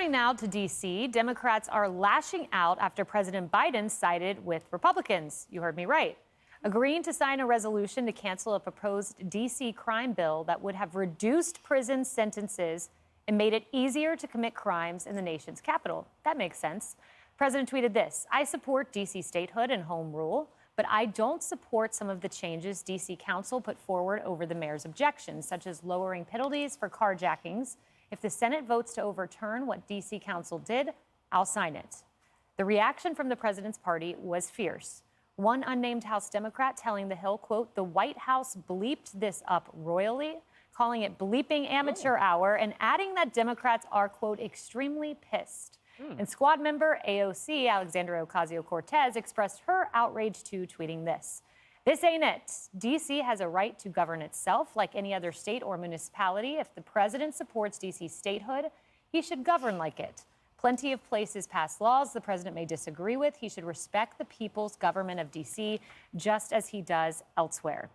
Turning now to D.C., Democrats are lashing out after President Biden sided with Republicans. You heard me right. Agreeing to sign a resolution to cancel a proposed D.C. crime bill that would have reduced prison sentences and made it easier to commit crimes in the nation's capital. That makes sense. The president tweeted this: "I support D.C. statehood and home rule, but I don't support some of the changes D.C. Council put forward over the mayor's objections, such as lowering penalties for carjackings. If the Senate votes to overturn what D.C. Council did, I'll sign it." The reaction from the president's party was fierce. One unnamed House Democrat telling The Hill, quote, "The White House bleeped this up royally," calling it bleeping amateur hour, and adding that Democrats are, quote, "extremely pissed." And squad member AOC, Alexandria Ocasio-Cortez, expressed her outrage too, tweeting this: "This ain't it. D.C. has a right to govern itself like any other state or municipality. If the president supports D.C.'s statehood, he should govern like it. Plenty of places pass laws the president may disagree with. He should respect the people's government of D.C. just as he does elsewhere."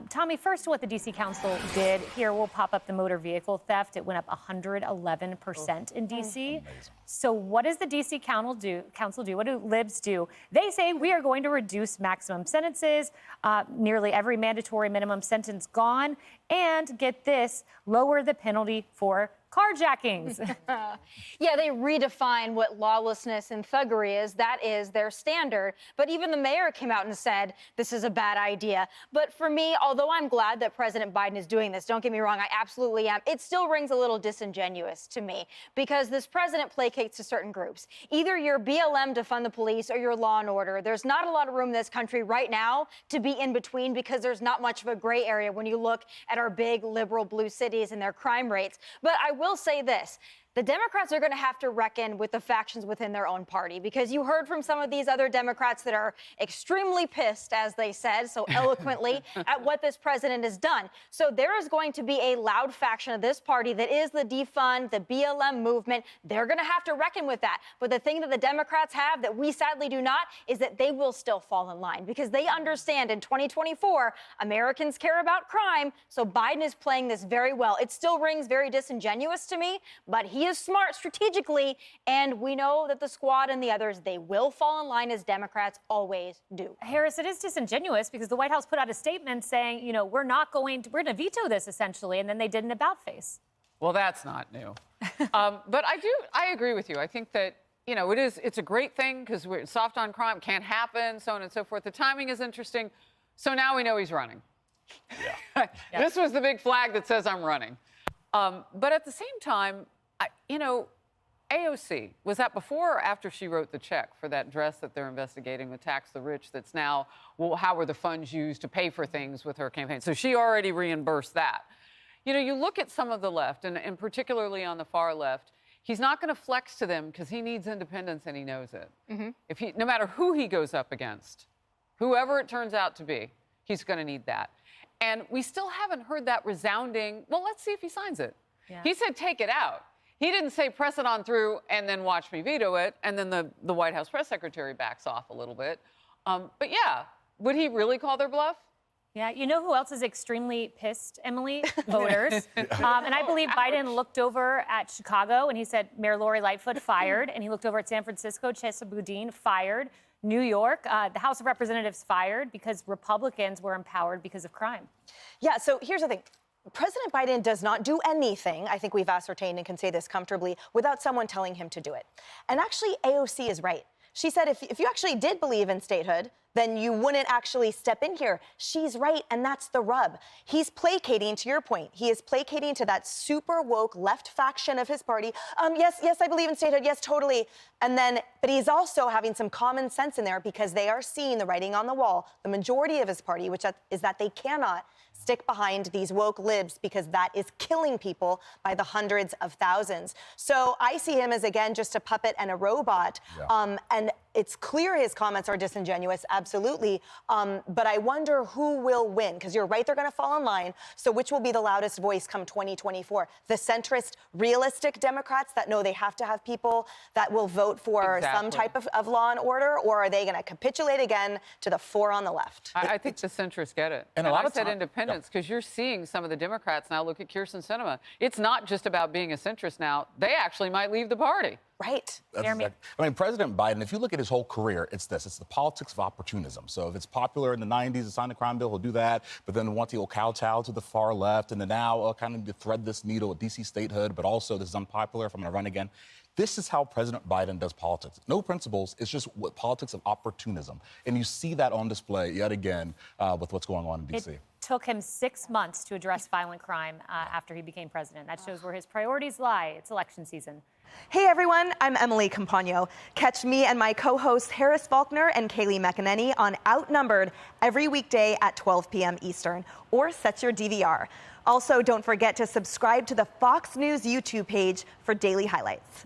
Tommy, first, what the D.C. Council did here, will pop up the motor vehicle theft. It went up 111% in D.C. Amazing. So what does the D.C. Council do? What do libs do? They say we are going to reduce maximum sentences, nearly every mandatory minimum sentence gone, and get this, lower the penalty for carjackings. Yeah, they redefine what lawlessness and thuggery is. That is their standard. But even the mayor came out and said, this is a bad idea. But for me, although I'm glad that President Biden is doing this, don't get me wrong, I absolutely am, it still rings a little disingenuous to me, because this president placates to certain groups. Either you're BLM to fund the police or you're law and order. There's not a lot of room in this country right now to be in between, because there's not much of a gray area when you look at our big liberal blue cities and their crime rates. But I will say this: the Democrats are going to have to reckon with the factions within their own party, because you heard from some of these other Democrats that are extremely pissed, as they said so eloquently, at what this president has done. So there is going to be a loud faction of this party that is the defund, the BLM movement. They're going to have to reckon with that. But the thing that the Democrats have that we sadly do not is that they will still fall in line, because they understand in 2024, Americans care about crime. So Biden is playing this very well. It still rings very disingenuous to me, but he is smart strategically, and we know that the squad and the others, they will fall in line, as Democrats always do. Harris, it is disingenuous because the White House put out a statement saying, you know, we're going to veto this, essentially, and then they did an about-face. Well, that's not new. But I agree with you. I think that, you know, it's a great thing because we're soft on crime, can't happen, so on and so forth. The timing is interesting. So now we know he's running. Yeah. This was the big flag that says I'm running. But at the same time, you know, AOC, was that before or after she wrote the check for that dress that they're investigating with Tax the Rich that's now, well, how were the funds used to pay for things with her campaign? So she already reimbursed that. You know, you look at some of the left, and particularly on the far left, he's not going to flex to them because he needs independence and he knows it. No matter who he goes up against, whoever it turns out to be, he's going to need that. And we still haven't heard that resounding, well, let's see if he signs it. Yeah. He said, take it out. He didn't say press it on through and then watch me veto it, and then the White House press secretary backs off a little bit. But yeah, would he really call their bluff? Yeah, you know who else is extremely pissed, Emily? Voters. And I believe Biden looked over at Chicago and he said, Mayor Lori Lightfoot fired. And he looked over at San Francisco, Chesa Boudin fired. New York, the House of Representatives fired because Republicans were empowered because of crime. Yeah, so here's the thing. President Biden does not do anything, I think we've ascertained and can say this comfortably, without someone telling him to do it. And actually, AOC is right. She said if you actually did believe in statehood, then you wouldn't actually step in here. She's right, and that's the rub. He's placating, to your point, he is placating to that super woke left faction of his party. Yes, I believe in statehood, yes, totally. But he's also having some common sense in there, because they are seeing the writing on the wall, the majority of his party, which is that they cannot stick behind these woke libs, because that is killing people by the hundreds of thousands. So I see him as, again, just a puppet and a robot. Yeah. And it's clear his comments are disingenuous, absolutely. But I wonder who will win, because you're right, they're going to fall in line. So which will be the loudest voice come 2024? The centrist, realistic Democrats that know they have to have people that will vote for some type of law and order, or are they going to capitulate again to the four on the left? I think the centrists get it. And a lot I of said independents because you're seeing some of the Democrats now look at Kyrsten Sinema. It's not just about being a centrist now. They actually might leave the party. Right. I mean, President Biden, if you look at his whole career, it's this. It's the politics of opportunism. So if it's popular in the 90s to sign the crime bill, he'll do that. But then want to kowtow to the far left. And then now kind of thread this needle at D.C. statehood. But also, this is unpopular if I'm going to run again. This is how President Biden does politics. No principles. It's just politics of opportunism. And you see that on display yet again with what's going on in D.C. It took him 6 months to address violent crime after he became president. That shows where his priorities lie. It's election season. Hey everyone, I'm Emily Campagno. Catch me and my co-hosts Harris Faulkner and Kaylee McEnany on Outnumbered every weekday at 12 p.m. Eastern, or set your DVR. Also, don't forget to subscribe to the Fox News YouTube page for daily highlights.